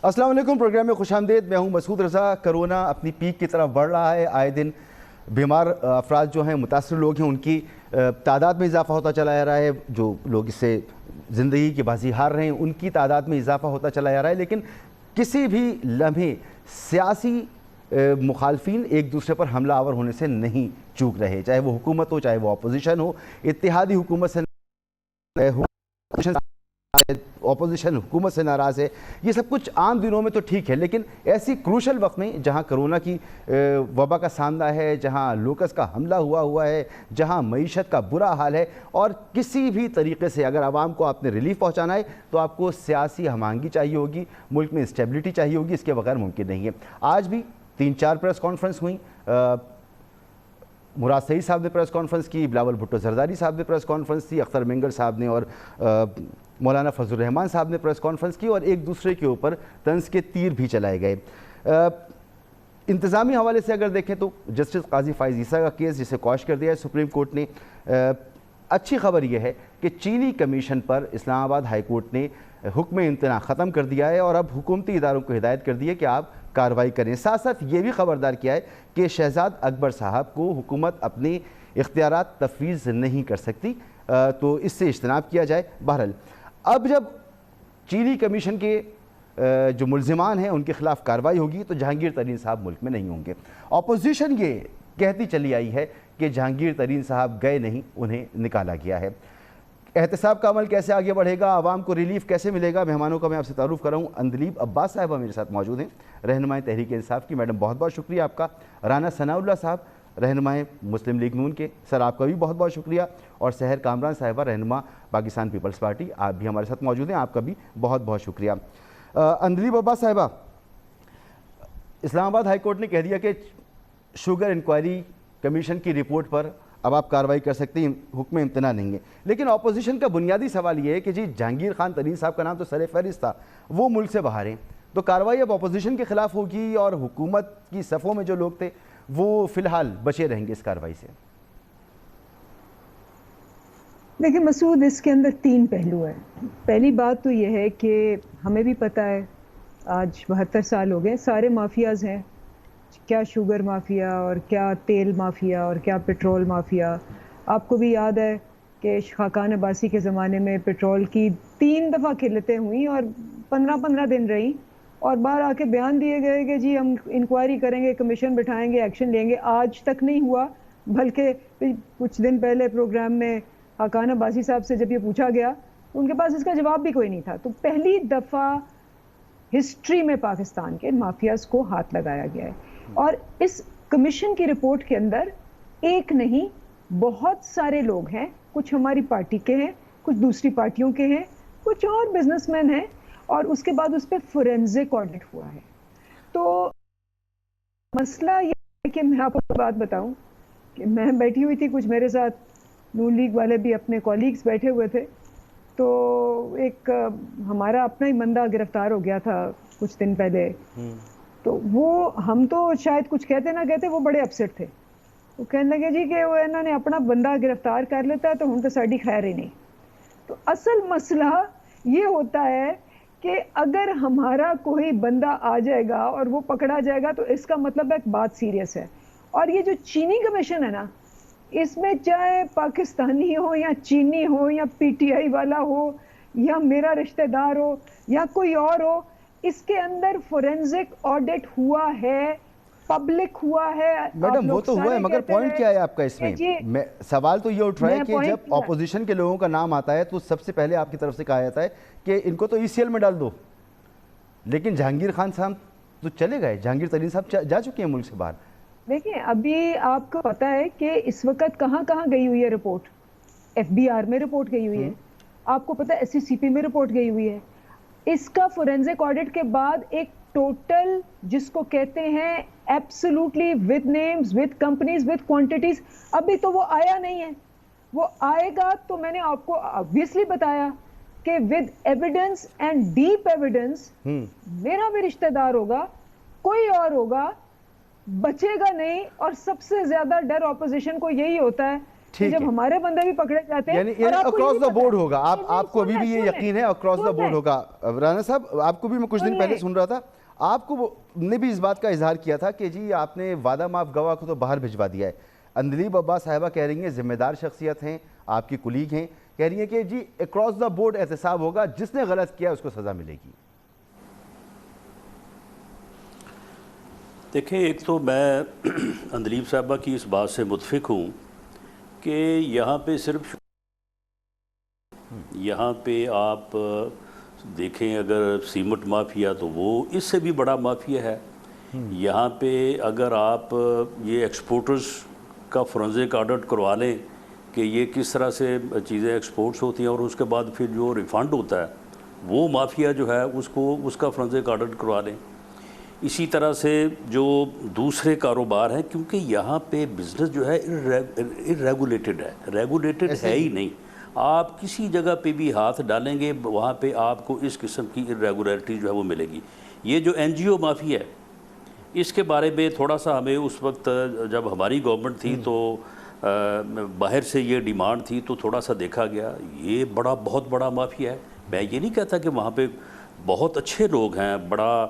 السلام علیکم، پروگرام میں خوش آمدید. میں ہوں مسعود رضا. کرونا اپنی پیک کی طرف بڑھ رہا ہے. آئے دن بیمار افراد جو ہیں، متاثر لوگ ہیں، ان کی تعداد میں اضافہ ہوتا چلا جا رہا ہے. جو لوگ اس سے زندگی کی بازی ہار رہے ہیں ان کی تعداد میں اضافہ ہوتا چلا جا رہا ہے. لیکن کسی بھی لمحے سیاسی مخالفین ایک دوسرے پر حملہ آور ہونے سے نہیں چوک رہے، چاہے وہ حکومت ہو، چاہے وہ اپوزیشن ہو. اتحادی حکومت سے اپوزیشن حکومت سے ناراض ہے. یہ سب کچھ عام دنوں میں تو ٹھیک ہے، لیکن ایسی کروشل وقت میں جہاں کرونا کی وبا کا سامنا ہے، جہاں لوکس کا حملہ ہوا ہے، جہاں معیشت کا برا حال ہے، اور کسی بھی طریقے سے اگر عوام کو آپ نے ریلیف پہنچانا ہے تو آپ کو سیاسی ہم آہنگی چاہیے ہوگی، ملک میں اسٹیبلٹی چاہیے ہوگی. اس کے بغیر ممکن نہیں ہے. آج بھی 3-4 پریس کانفرنس ہوئیں. مراد سعید صاحب نے پریس کانفرنس کی، بلاول بھٹو زرداری صاحب نے پریس کانفرنس کی، اختر مینگر صاحب نے اور مولانا فضل الرحمان صاحب نے پریس کانفرنس کی، اور ایک دوسرے کے اوپر طنز کے تیر بھی چلائے گئے. انتظامی حوالے سے اگر دیکھیں تو جسٹس قاضی فائز عیسیٰ کا کیس جسے کوش کر دیا ہے سپریم کورٹ نے. اچھی خبر یہ ہے کہ چینی کمیشن پر اسلام آباد ہائی کورٹ نے حکم امتناع ختم کر دیا ہے اور اب حکومتی اداروں کو ہدایت کر دی ہے کہ آپ کارروائی کریں. ساتھ ساتھ یہ بھی خبردار کیا ہے کہ شہزاد اکبر صاحب کو حکومت اپنے اختیارات تفویض نہیں کر سکتی، تو اس سے اجتناب کیا جائے. بہرحال اب جب چینی کمیشن کے جو ملزمان ہیں ان کے خلاف کارروائی ہوگی تو جہانگیر ترین صاحب ملک میں نہیں ہوں گے. اپوزیشن یہ کہتی چلی آئی ہے کہ جہانگیر ترین صاحب گئے نہیں، انہیں نکالا گیا ہے. احتساب کا عمل کیسے آگے بڑھے گا، عوام کو ریلیف کیسے ملے گا؟ مہمانوں کا میں آپ سے تعارف کراؤں. اندلیب عباس صاحبہ میرے ساتھ موجود ہیں، رہنمائے تحریک انصاف کی. میڈم بہت بہت شکریہ آپ کا. رانا ثناء اللہ صاحب، رہنمائے مسلم لیگ نون کے. سر آپ کا بھی بہت بہت شکریہ. اور سحر کامران صاحبہ، رہنما پاکستان پیپلز پارٹی، آپ بھی ہمارے ساتھ موجود ہیں، آپ کا بھی بہت بہت شکریہ. اندلیب عباس صاحبہ، اسلام آباد ہائی کورٹ نے کہہ دیا کہ شوگر انکوائری کمیشن کی رپورٹ پر اب آپ کارروائی کر سکتے ہیں، حکم امتناع نہیں ہے. لیکن اپوزیشن کا بنیادی سوال یہ ہے کہ جی جہانگیر خان ترین صاحب کا نام تو سر فہرست تھا، وہ ملک سے باہر ہیں، تو کارروائی اب اپوزیشن کے خلاف ہوگی اور حکومت کی صفوں میں جو لوگ تھے وہ فی الحال بچے رہیں گے اس کارروائی سے. دیکھیں مسعود، اس کے اندر 3 پہلو ہیں. پہلی بات تو یہ ہے کہ ہمیں بھی پتہ ہے آج 72 سال ہو گئے، سارے مافیاز ہیں، کیا شوگر مافیا اور کیا تیل مافیا اور کیا پٹرول مافیا. آپ کو بھی یاد ہے کہ خاقان عباسی کے زمانے میں پٹرول کی 3 دفعہ قلتیں ہوئیں اور 15 دن رہیں، اور باہر آ کے بیان دیے گئے کہ جی ہم انکوائری کریں گے، کمیشن بٹھائیں گے، ایکشن لیں گے. آج تک نہیں ہوا. بلکہ کچھ دن پہلے پروگرام میں خاقان عباسی صاحب سے جب یہ پوچھا گیا تو ان کے پاس اس کا جواب بھی کوئی نہیں تھا. تو پہلی دفعہ ہسٹری میں پاکستان کے مافیاز کو ہاتھ لگایا گیا ہے. اور اس کمیشن کی رپورٹ کے اندر ایک نہیں بہت سارے لوگ ہیں، کچھ ہماری پارٹی کے ہیں، کچھ دوسری پارٹیوں کے ہیں، کچھ اور بزنس مین ہیں، اور اس کے بعد اس پہ فورینزک آڈٹ ہوا ہے. تو مسئلہ یہ ہے کہ میں آپ کو بات بتاؤں کہ میں بیٹھی ہوئی تھی، کچھ میرے ساتھ نون لیگ والے بھی اپنے کولیگز بیٹھے ہوئے تھے، تو ایک ہمارا اپنا ہی بندہ گرفتار ہو گیا تھا کچھ دن پہلے. تو وہ ہم تو شاید کچھ کہتے نہ کہتے وہ بڑے اپسٹ تھے. وہ کہنے لگے جی کہ وہ انہوں نے اپنا بندہ گرفتار کر لیتا ہے تو ہن تو ساڈی خیر ہی نہیں. تو اصل مسئلہ یہ ہوتا ہے کہ اگر ہمارا کوئی بندہ آ جائے گا اور وہ پکڑا جائے گا تو اس کا مطلب ایک بات سیریس ہے. اور یہ جو چینی کمیشن ہے نا، اس میں چاہے پاکستانی ہو یا چینی ہو یا پی ٹی آئی والا ہو یا میرا رشتہ دار ہو یا کوئی اور ہو، اس کے اندر فورینزک آڈٹ ہوا ہے، پبلک ہوا ہے. میڈم وہ تو ہوا ہے، مگر پوائنٹ کیا ہے آپ کا اس میں؟ سوال تو یہ اٹھ رہا ہے کہ جب اپوزیشن کے لوگوں کا نام آتا ہے تو سب سے پہلے آپ کی طرف سے کہا جاتا ہے کہ ان کو تو ای سی ایل میں ڈال دو. لیکن جہانگیر خان صاحب تو چلے گئے، جہانگیر ترین صاحب جا چکے ہیں ملک سے باہر. دیکھیں ابھی آپ کو پتا ہے کہ اس وقت کہاں کہاں گئی ہوئی ہے رپورٹ. ایف بی آر میں رپورٹ گئی ہوئی ہے، آپ کو پتا ہے ایس سی سی پی میں رپورٹ گئی ہوئی ہے. اس کا فورینزک آڈٹ کے بعد ایک ٹوٹل جس کو کہتے ہیں absolutely with names, with companies, with quantities, ابھی تو وہ آیا نہیں ہے. وہ آئے گا تو میں نے آپ کو obviously بتایا کہ with evidence and deep evidence میرا بھی رشتہ دار ہوگا، کوئی اور ہوگا، بچے گا نہیں. اور سب سے زیادہ ڈر اپوزیشن کو یہی ہوتا ہے کہ جب ہمارے بندے بھی پکڑے جاتے ہیں یعنی اکراس دا بورڈ ہوگا. آپ کو ابھی بھی یہ یقین ہے اکراس دا بورڈ ہوگا؟ رانا صاحب آپ کو بھی میں کچھ دن پہلے سن رہا تھا, آپ کو نے بھی اس بات کا اظہار کیا تھا کہ جی آپ نے وعدہ معاف گواہ کو تو باہر بھجوا دیا ہے. اندلیب عباس صاحبہ کہہ رہی ہیں, ذمہ دار شخصیت ہیں, آپ کی کلیگ ہیں, کہہ رہی ہیں کہ جی اکراس دا بورڈ احتساب ہوگا, جس نے غلط کیا اس کو سزا ملے گی. دیکھیں, ایک تو میں اندلیب صاحبہ کی اس بات سے متفق ہوں کہ یہاں پہ صرف یہاں پہ آپ دیکھیں اگر سیمنٹ مافیا تو وہ اس سے بھی بڑا مافیا ہے. یہاں پہ اگر آپ یہ ایکسپورٹرز کا فورنزک آڈٹ کروا لیں کہ یہ کس طرح سے چیزیں ایکسپورٹس ہوتی ہیں اور اس کے بعد پھر جو ریفنڈ ہوتا ہے وہ مافیا جو ہے اس کا فورنزک آڈٹ کروا لیں. اسی طرح سے جو دوسرے کاروبار ہیں, کیونکہ یہاں پہ بزنس جو ہے ریگولیٹڈ ہے ہی نہیں. آپ کسی جگہ پہ بھی ہاتھ ڈالیں گے وہاں پہ آپ کو اس قسم کی ریگولیٹی جو ہے وہ ملے گی. یہ جو این جی او مافیا ہے اس کے بارے میں تھوڑا سا ہمیں اس وقت جب ہماری گورنمنٹ تھی تو باہر سے یہ ڈیمانڈ تھی تو تھوڑا سا دیکھا گیا, یہ بہت بڑا مافیا ہے. میں یہ نہیں کہتا کہ وہاں پہ بہت اچھے لوگ ہیں, بڑا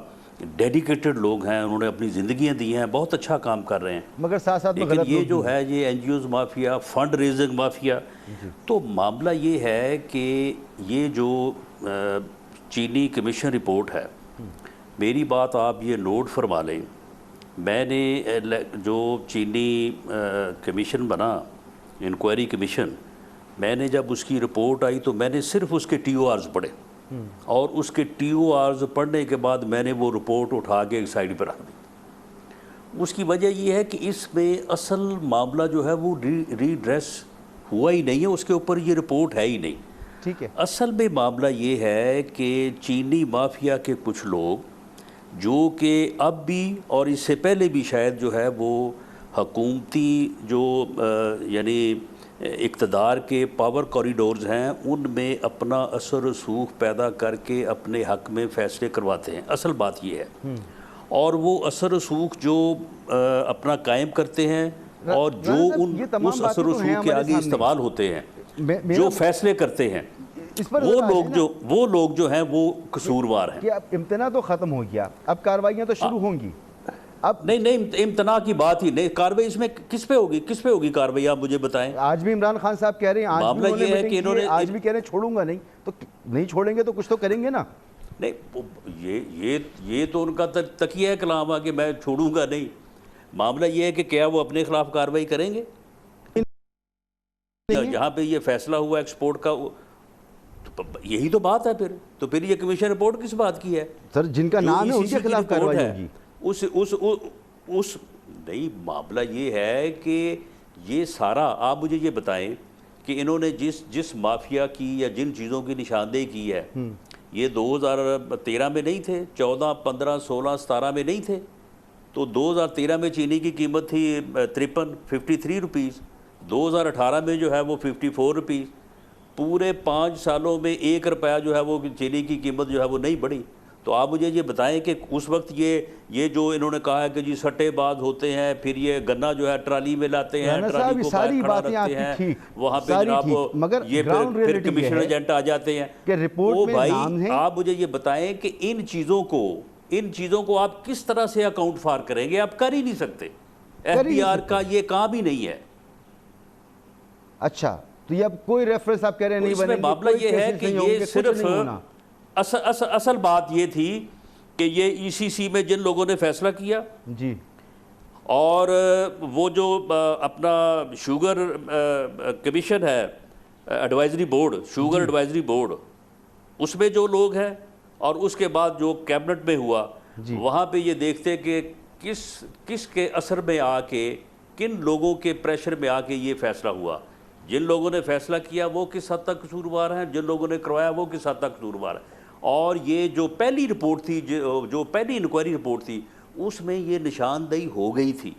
ڈیڈیکیٹڈ لوگ ہیں, انہوں نے اپنی زندگیاں دی ہیں, بہت اچھا کام کر رہے ہیں, مگر ساتھ ساتھ لیکن یہ جو ہے یہ NGOs mafia, fund raising mafia. تو معاملہ یہ ہے کہ یہ جو چینی کمیشن رپورٹ ہے, میری بات آپ یہ نوٹ فرما لیں, میں نے جو چینی کمیشن بنا, انکوائری کمیشن, میں نے جب اس کی رپورٹ آئی تو میں نے صرف اس کے ٹی او آرز پڑھے, اور اس کے ٹی او آرز پڑھنے کے بعد میں نے وہ رپورٹ اٹھا کے ایک سائڈ پہ رکھ دی. اس کی وجہ یہ ہے کہ اس میں اصل معاملہ جو ہے وہ ریڈریس ہوا ہی نہیں ہے, اس کے اوپر یہ رپورٹ ہے ہی نہیں. ٹھیک ہے, اصل میں معاملہ یہ ہے کہ چینی مافیا کے کچھ لوگ جو کہ اب بھی اور اس سے پہلے بھی شاید جو ہے وہ حکومتی جو یعنی اقتدار کے پاور کوریڈورز ہیں ان میں اپنا اثر و رسوخ پیدا کر کے اپنے حق میں فیصلے کرواتے ہیں. اصل بات یہ ہے, اور وہ اثر و رسوخ جو اپنا قائم کرتے ہیں اور جو اس اثر و رسوخ کے آگے استعمال ہوتے ہیں, جو فیصلے کرتے ہیں, وہ لوگ جو ہیں وہ قصوروار ہیں. کہ اب امتناع تو ختم ہو گیا, اب کارروائیاں تو شروع ہوں گی. اب نہیں, امتناع کی بات ہی نہیں. کارروائی اس میں کس پہ ہوگی کارروائی, آپ مجھے بتائیں. آج بھی عمران خان صاحب کہہ رہے ہیں, معاملہ یہ ہے کہ انہوں نے آج بھی کہہ رہے ہیں چھوڑوں گا نہیں, تو نہیں چھوڑیں گے تو کچھ تو کریں گے نا. نہیں, یہ تو ان کا تقیہ کلام ہے کہ میں چھوڑوں گا نہیں. معاملہ یہ ہے کہ کیا وہ اپنے خلاف کارروائی کریں گے؟ جہاں پہ یہ فیصلہ ہوا ایکسپورٹ کا, یہی تو بات ہے. پھر یہ کمیشن رپورٹ کس بات کی ہے؟ سر جن کا نام ہے ان کے خلاف کارروائی ہوگی. نہیں, معاملہ یہ ہے کہ یہ سارا, آپ مجھے یہ بتائیں کہ انہوں نے جس مافیا کی یا جن چیزوں کی نشاندہی کی ہے, یہ 2013 میں نہیں تھے, 14, 15, 16, 17 میں نہیں تھے. تو 2013 میں چینی کی قیمت تھی 53 روپیز, 2018 میں جو ہے وہ 54 روپیز. پورے 5 سالوں میں 1 روپیہ جو ہے وہ چینی کی قیمت جو ہے وہ نہیں بڑھی. تو آپ مجھے یہ بتائیں کہ اس وقت یہ جو انہوں نے کہا ہے کہ جی سٹے باز ہوتے ہیں, پھر یہ گنا جو ہے ٹرالی میں لاتے ہیں, ٹرالی کو باہر کھڑا رکھتے ہیں, وہاں پہ جناب یہ پھر کمیشن ایجنٹ آ جاتے ہیں. وہ بھائی آپ مجھے یہ بتائیں کہ ان چیزوں کو آپ کس طرح سے اکاؤنٹ فار کریں گے؟ آپ کر ہی نہیں سکتے. ایف بی آر کا یہ کام ہی نہیں ہے. اچھا, تو یہ اب کوئی ریفرنس آپ کہہ رہے ہیں نہیں بنے گے. معاملہ یہ ہے کہ یہ صرف اصل بات یہ تھی کہ یہ ای سی سی میں جن لوگوں نے فیصلہ کیا جی, اور وہ جو اپنا شوگر کمیشن ہے, advisory board, sugar advisory board, اس میں جو لوگ ہیں, اور اس کے بعد جو کیبنٹ میں ہوا, وہاں پہ یہ دیکھتے کہ کس کے اثر میں آ کے, کن لوگوں کے پریشر میں آ کے یہ فیصلہ ہوا. جن لوگوں نے فیصلہ کیا وہ کس حد تک قصوروار ہیں, جن لوگوں نے کروایا وہ کس حد تک قصوروار ہیں. اور یہ جو پہلی رپورٹ تھی, جو پہلی انکوائری رپورٹ تھی, اس میں یہ نشاندہی ہو گئی تھی.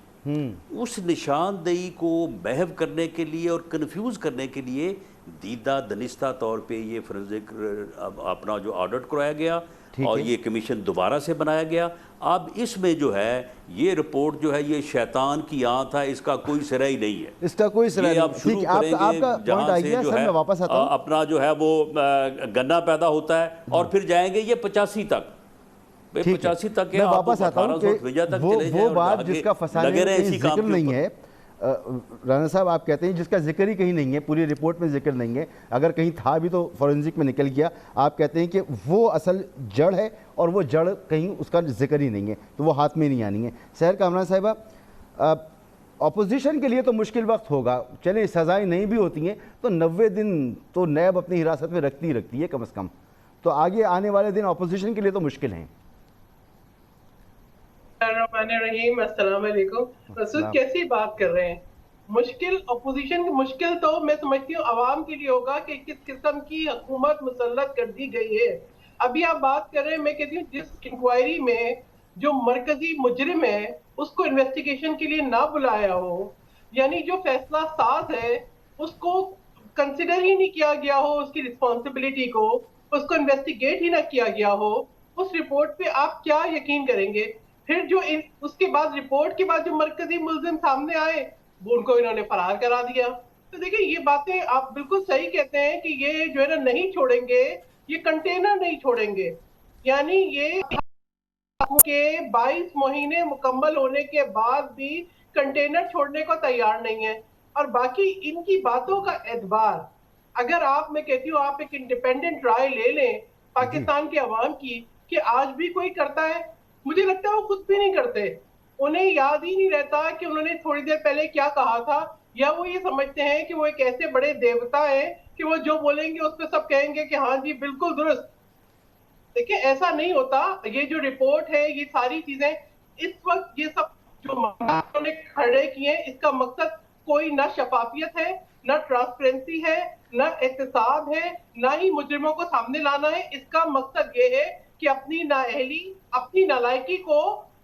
اس نشاندہی کو محو کرنے کے لیے اور کنفیوز کرنے کے لیے دیدہ دنستہ طور پہ یہ فورنزک اپنا جو آڈٹ کرایا گیا اور یہ کمیشن دوبارہ سے بنایا گیا. اب اس میں جو ہے یہ رپورٹ جو ہے یہ شیطان کی آنکھ ہے, اس کا کوئی سرا ہی نہیں ہے, اس کا کوئی سرا نہیں. آپ شروع کریں گے جہاں سے جو ہے اپنا جو ہے وہ گنا پیدا ہوتا ہے اور پھر جائیں گے یہ 85 تک. 85 تک میں واپس آتا ہوں کہ وہ بات جس کا فسانے میں ذکر نہیں ہے. رانا صاحب آپ کہتے ہیں جس کا ذکر ہی کہیں نہیں ہے, پوری رپورٹ میں ذکر نہیں ہے, اگر کہیں تھا بھی تو فورنزک میں نکل گیا. آپ کہتے ہیں کہ وہ اصل جڑ ہے اور وہ جڑ کہیں اس کا ذکر ہی نہیں ہے, تو وہ ہاتھ میں نہیں آنی ہے. سحر کامران صاحبہ, اپوزیشن کے لیے تو مشکل وقت ہوگا, چلیں سزائیں نہیں بھی ہوتی ہیں تو 90 دن تو نیب اپنی حراست میں رکھتی ہے کم از کم, تو آگے آنے والے دن اپوزیشن کے لیے تو مشکل ہیں. الرحمن الرحیم, السلام علیکم. مسعود کیسی بات کر رہے ہیں؟ مشکل اپوزیشن کی مشکل تو میں سمجھتی ہوں عوام کے لیے ہوگا کہ کس قسم کی حکومت مسلط کر دی گئی ہے. ابھی آپ بات کر رہے ہیں, میں کہتی ہوں جس انکوائری میں جو مرکزی مجرم ہے اس کو انویسٹیگیشن کے لیے نہ بلایا ہو, یعنی جو فیصلہ ساز ہے اس کو کنسیڈر ہی نہیں کیا گیا ہو, اس کی رسپانسبلٹی کو, اس کو انویسٹیگیٹ ہی نہ کیا گیا ہو, اس رپورٹ پہ آپ کیا یقین کریں گے؟ پھر جو اس کے بعد رپورٹ کے بعد جو مرکزی ملزم سامنے آئے وہ ان کو انہوں نے فرار کرا دیا. تو دیکھیں یہ باتیں آپ بالکل صحیح کہتے ہیں کہ یہ جو ہے نا نہیں چھوڑیں گے, یہ کنٹینر نہیں چھوڑیں گے. یعنی یہ کہ 22 مہینے مکمل ہونے کے بعد بھی کنٹینر چھوڑنے کو تیار نہیں ہے. اور باقی ان کی باتوں کا اعتبار, اگر آپ, میں کہتی ہوں آپ ایک انڈیپینڈنٹ رائے لے لیں پاکستان کے عوام کی کہ آج بھی کوئی کرتا ہے, مجھے لگتا ہے وہ خود بھی نہیں کرتے. انہیں یاد ہی نہیں رہتا کہ انہوں نے تھوڑی دیر پہلے کیا کہا تھا, یا وہ یہ سمجھتے ہیں کہ وہ ایک ایسے بڑے دیوتا ہیں کہ وہ جو بولیں گے اس پہ سب کہیں گے کہ ہاں جی بالکل درست. دیکھیں ایسا نہیں ہوتا. یہ جو رپورٹ ہے, یہ ساری چیزیں اس وقت یہ سب جو انہوں نے کھڑے کیے ہیں, اس کا مقصد کوئی نہ شفافیت ہے, نہ ٹرانسپیرنسی ہے, نہ احتساب ہے, نہ ہی مجرموں کو سامنے لانا ہے. اس کا مقصد یہ ہے کہ اپنی نااہلی, اپنی نالائکی کو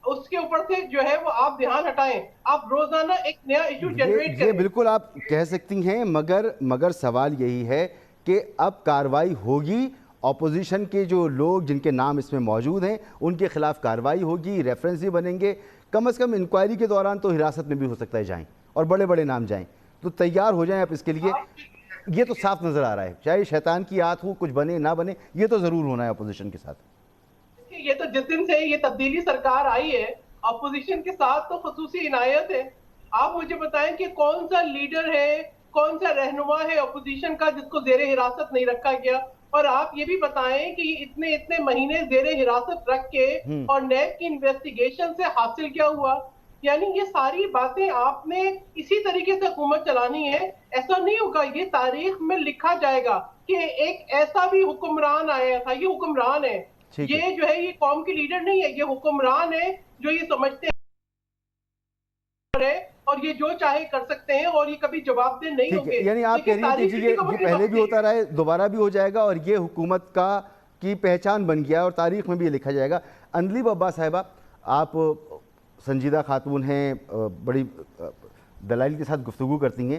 اس کے اوپر سے جو ہے وہ آپ دھیان ہٹائیں. آپ روزانہ ایک نیا ایشو جنریٹ کریں. یہ بالکل آپ کہہ سکتی ہیں, مگر سوال یہی ہے کہ اب کارروائی ہوگی, اپوزیشن کے جو لوگ جن کے نام اس میں موجود ہیں ان کے خلاف کارروائی ہوگی, ریفرنس بھی بنیں گے, کم از کم انکوائری کے دوران تو حراست میں بھی ہو سکتا ہے جائیں اور بڑے بڑے نام جائیں, تو تیار ہو جائیں آپ اس کے لیے. یہ تو صاف نظر آ رہا ہے, چاہے شیطان کی آنکھ ہو, کچھ بنے نہ بنے, یہ تو ضرور ہونا ہے اپوزیشن کے ساتھ. یہ تو جس دن سے یہ تبدیلی سرکار آئی ہے اپوزیشن کے ساتھ تو خصوصی عنایت ہے. آپ مجھے بتائیں کہ کون سا لیڈر ہے, کون سا رہنما ہے اپوزیشن کا جس کو زیر حراست نہیں رکھا گیا؟ اور آپ یہ بھی بتائیں کہ اتنے مہینے زیر حراست رکھ کے اور نیب کی انویسٹیگیشن سے حاصل کیا ہوا؟ یعنی یہ ساری باتیں آپ نے اسی طریقے سے حکومت چلانی ہے. ایسا نہیں ہوگا, یہ تاریخ میں لکھا جائے گا کہ ایک ایسا بھی حکمران آیا تھا. یہ حکمران ہے, یہ جو ہے یہ قوم کی لیڈر نہیں ہے, یہ حکمران ہے جو یہ سمجھتے ہیں اور یہ جو چاہے کر سکتے ہیں اور یہ کبھی جواب دہ نہیں ہوں گے. یعنی آپ کہہ رہی ہیں کہ یہ پہلے بھی ہوتا رہا ہے, دوبارہ بھی ہو جائے گا, اور یہ حکومت کی پہچان بن گیا اور تاریخ میں بھی یہ لکھا جائے گا. اندلیب عباس صاحبہ, آپ سنجیدہ خاتون ہیں, بڑی دلائل کے ساتھ گفتگو کرتی ہیں,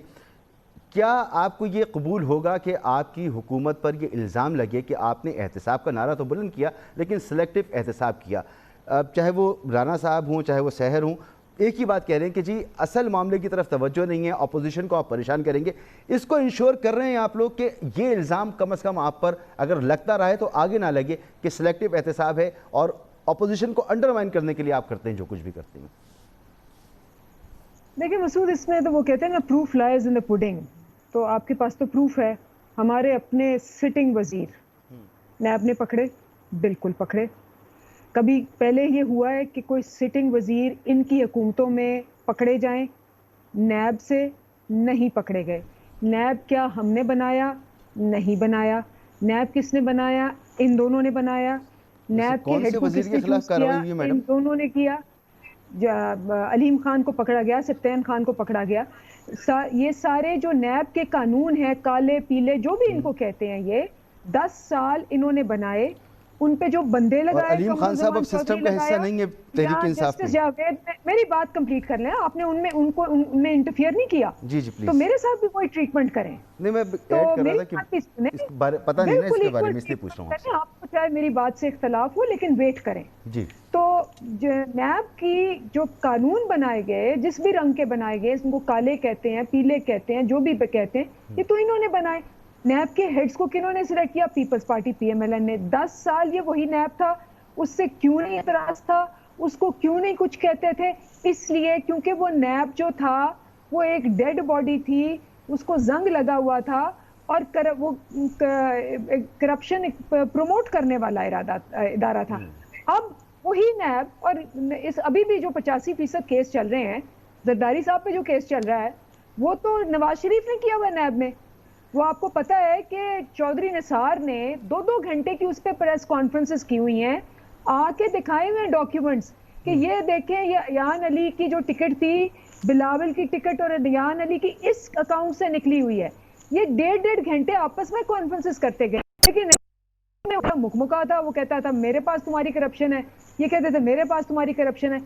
کیا آپ کو یہ قبول ہوگا کہ آپ کی حکومت پر یہ الزام لگے کہ آپ نے احتساب کا نعرہ تو بلند کیا لیکن سلیکٹو احتساب کیا؟ چاہے وہ رانا صاحب ہوں, چاہے وہ سحر ہوں, ایک ہی بات کہہ رہے ہیں کہ جی اصل معاملے کی طرف توجہ نہیں ہے, اپوزیشن کو آپ پریشان کریں گے. اس کو انشور کر رہے ہیں آپ لوگ کہ یہ الزام کم از کم آپ پر اگر لگتا رہے تو آگے نہ لگے کہ سلیکٹو احتساب ہے اور اپوزیشن کو انڈرمائن کرنے کے لیے آپ کرتے ہیں جو کچھ بھی کرتے ہیں؟ دیکھیں مسعود, اس میں تو وہ کہتے ہیں نا پروف لائز ان دا پڈنگ, تو آپ کے پاس تو پروف ہے. ہمارے اپنے سٹنگ وزیر نیب نے پکڑے, بالکل پکڑے. کبھی پہلے یہ ہوا ہے کہ کوئی سٹنگ وزیر ان کی حکومتوں میں پکڑے جائیں؟ نیب سے نہیں پکڑے گئے. نیب کیا ہم نے بنایا؟ نہیں بنایا. نیب کس نے بنایا؟ ان دونوں نے بنایا. نیب کے ہیڈ کو کس نے چوز کیا؟ ان دونوں نے کیا. علیم خان کو پکڑا گیا, سبطین خان کو پکڑا گیا. یہ سارے جو نیب کے قانون ہیں, کالے پیلے جو بھی ان کو کہتے ہیں, یہ 10 سال انہوں نے بنائے, ان پہ جو بندے لگائے, علیم خان صاحب اب سسٹم کا حصہ نہیں ہے تحریک انصاف میں. میری بات کمپلیٹ کر لیں, آپ نے ان کو انٹرفیئر نہیں کیا, جی جی پلیز, تو میرے ساتھ بھی وہی ٹریٹمنٹ کریں. نہیں میں ایڈ کر رہا تھا کہ پتہ نہیں نا اس کے بارے میں, اس لیے پوچھ رہا ہوں آپ سے. آپ کو چاہے میری بات سے اختلاف ہو لیکن ویٹ کریں. جی تو نیب کی جو قانون بنائے گئے, جس بھی رنگ کے بنائے گئے, ان کو کالے کہتے ہیں, پیلے کہتے ہیں, جو بھی کہتے ہیں, یہ تو انہوں نے بنائے. نیب کے ہیڈز کو کنہوں نے سلیکٹ کیا؟ پیپلز پارٹی پی ایم ایل این نے. 10 سال یہ وہی نیب تھا. اس سے کیوں نہیں اعتراض تھا؟ اس کو کیوں نہیں کچھ کہتے تھے؟ اس لیے کیونکہ وہ نیب جو تھا وہ ایک ڈیڈ باڈی تھی, اس کو زنگ لگا ہوا تھا, اور وہ کرپشن پروموٹ کرنے والا ادارہ تھا. اب وہی نیب, اور ابھی بھی جو 85% کیس چل رہے ہیں, زرداری صاحب پہ جو کیس چل رہا ہے, وہ تو نواز شریف نے کیا ہوا نیب میں. وہ آپ کو پتا ہے کہ چودھری نثار نے 2 گھنٹے کی اس پہ پریس کانفرنسز کی ہوئی ہیں, آ کے دکھائے ہوئے ڈاکیومنٹس کہ یہ دیکھیں, یہ ایان علی کی جو ٹکٹ تھی, بلاول کی ٹکٹ اور ایان علی کی اس اکاؤنٹ سے نکلی ہوئی ہے. یہ 1.5 گھنٹے آپس میں کانفرنسز کرتے گئے, لیکن مکمکا تھا, وہ کہتا تھا میرے پاس تمہاری کرپشن ہے, یہ کہتے تھے میرے پاس تمہاری کرپشن ہے.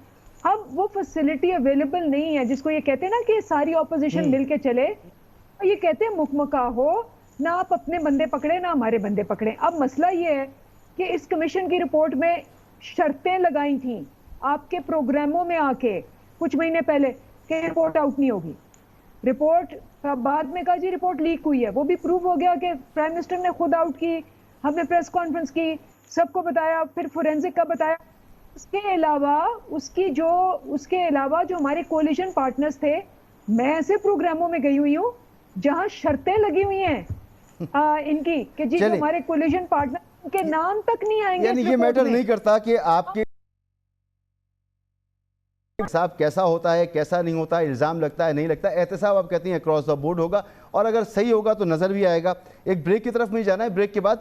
اب وہ فیسلٹی اویلیبل نہیں ہے جس کو یہ کہتے ہیں نا کہ ساری اپوزیشن مل کے چلے. یہ کہتے ہیں مکمکا ہو, نہ آپ اپنے بندے پکڑے نہ ہمارے بندے پکڑے. اب مسئلہ یہ ہے کہ اس کمیشن کی رپورٹ میں شرطیں لگائی تھیں آپ کے پروگراموں میں آ کے کچھ مہینے پہلے کہ رپورٹ آؤٹ نہیں ہوگی. رپورٹ بعد میں کہا جی رپورٹ لیک ہوئی ہے, وہ بھی پروف ہو گیا کہ پرائم منسٹر نے خود آؤٹ کی, ہم نے پریس کانفرنس کی, سب کو بتایا, پھر فورینزک کا بتایا. اس کے علاوہ جو ہمارے کولیشن پارٹنرز تھے, میں ایسے پروگراموں میں گئی ہوئی ہوں جہاں شرطیں لگی ہوئی ہیں ان کی کہ جی جو ہمارے کولیشن پارٹنر کے نام تک نہیں آئیں گے. یعنی یہ میٹر نہیں کرتا کہ آپ کے احتساب کیسا ہوتا ہے کیسا نہیں ہوتا, الزام لگتا ہے نہیں لگتا. احتساب آپ کہتی ہیں اکراس دا بورڈ ہوگا, اور اگر صحیح ہوگا تو نظر بھی آئے گا. ایک بریک کی طرف میں جانا ہے. بریک کے بعد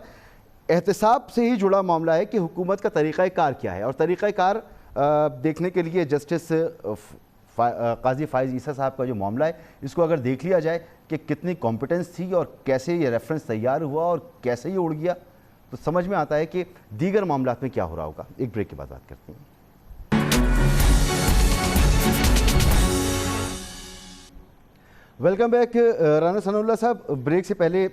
احتساب سے ہی جڑا معاملہ ہے کہ حکومت کا طریقہ کار کیا ہے, اور طریقہ کار دیکھنے کے لیے جسٹس قاضی فائز عیسیٰ صاحب کا جو معاملہ ہے, اس کو اگر دیکھ لیا جائے کہ کتنی کمپٹنس تھی اور کیسے یہ ریفرنس تیار ہوا اور کیسے یہ اڑ گیا, تو سمجھ میں آتا ہے کہ دیگر معاملات میں کیا ہو رہا ہوگا. ایک بریک کے بعد بات کرتے ہیں. Welcome back. Rana Sanaullah Sahab, break سے پہلے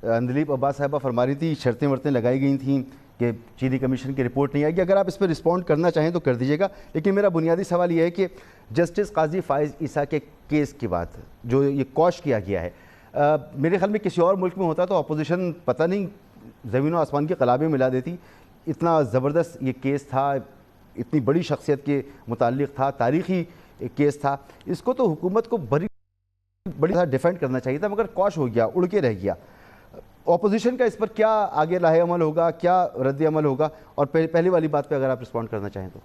اندلیب عباس صاحبہ فرما رہی تھی شرطیں ورتیں لگائی گئی تھیں کہ چینی کمیشن کی رپورٹ نہیں آئے گی. اگر آپ اس پہ رسپونڈ کرنا چاہیں تو کر دیجیے گا, لیکن میرا بنیادی سوال یہ ہے کہ جسٹس قاضی فائز عیسیٰ کے کیس کی بات جو یہ کوش کیا گیا ہے, میرے خیال میں کسی اور ملک میں ہوتا تو اپوزیشن پتہ نہیں زمین و آسمان کے قلابیں ملا دیتی. اتنا زبردست یہ کیس تھا, اتنی بڑی شخصیت کے متعلق تھا, تاریخی کیس تھا, اس کو تو حکومت کو بڑی ڈیفینڈ کرنا چاہیے تھا, مگر کوش ہو گیا, اڑ کے رہ گیا. اپوزیشن کا اس پر کیا آگے لاہ عمل ہوگا, کیا رد عمل ہوگا, اور پہلی والی بات پہ اگر آپ رسپونڈ کرنا چاہیں تو.